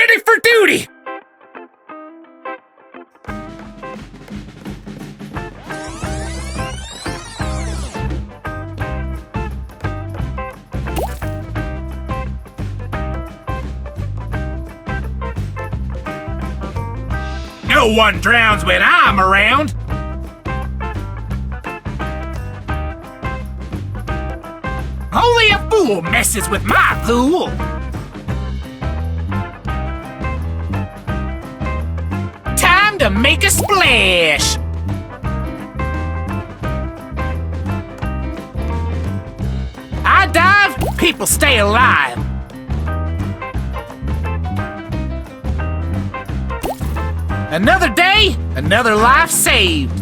Ready for duty! No one drowns when I'm around. Only a fool messes with my pool. Time to make a splash. I dive, people stay alive. Another day, another life saved.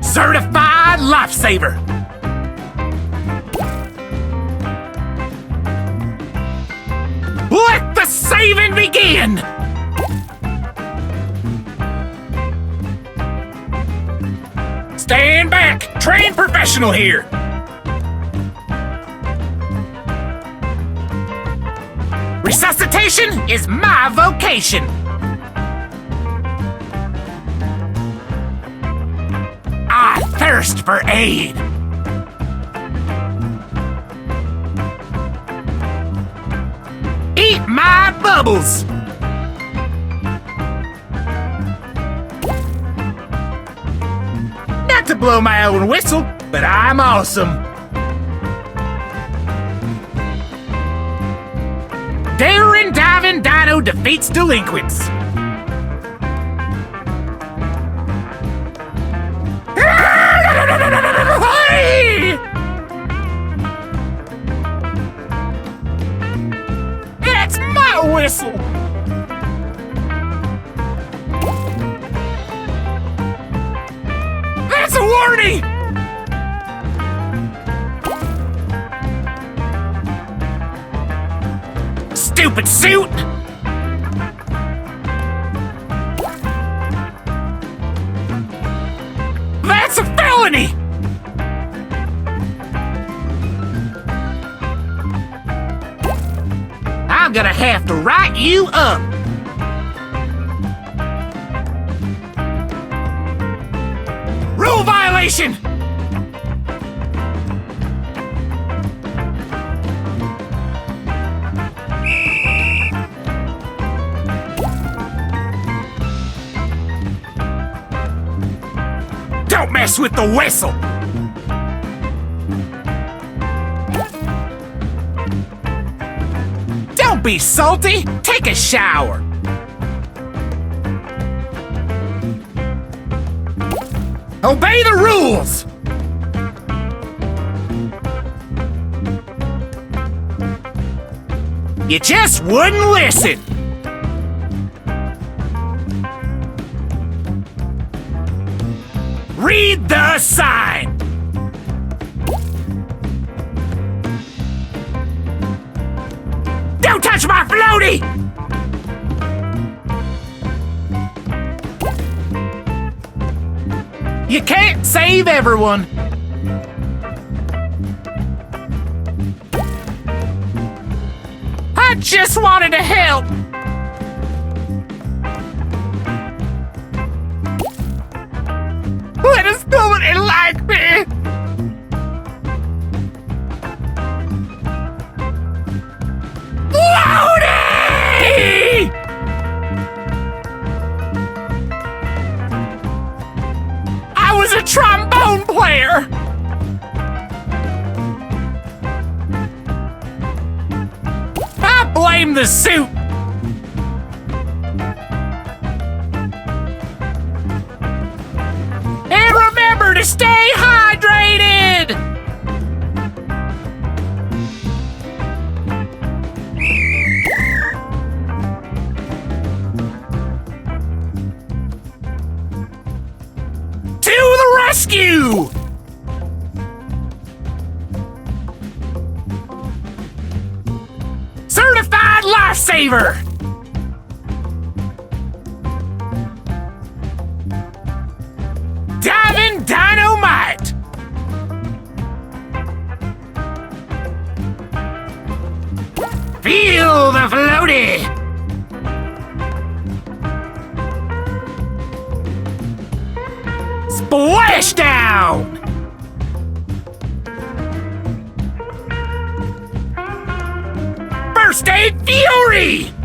Certified lifesaver. Let the saving begin! Stand back! Trained professional here! Resuscitation is my vocation! I thirst for aid! Eat my bubbles! Not to blow my own whistle, but I'm awesome! Daring diving dino defeats delinquents! That's my whistle! That's a warning! Stupid suit! That's a felony! I'm gonna have to write you up! Rule violation! Don't mess with the whistle! Don't be salty! Take a shower! Obey the rules! You just wouldn't listen! Read the sign! Don't touch my floaty! You can't save everyone! I just wanted to help! Let us know it like me! Loadie! I was a trombone player! I blame the suit! And remember to stay hydrated! To the rescue! Certified lifesaver! Diving dynamite! Splashdown! First Aid Fury!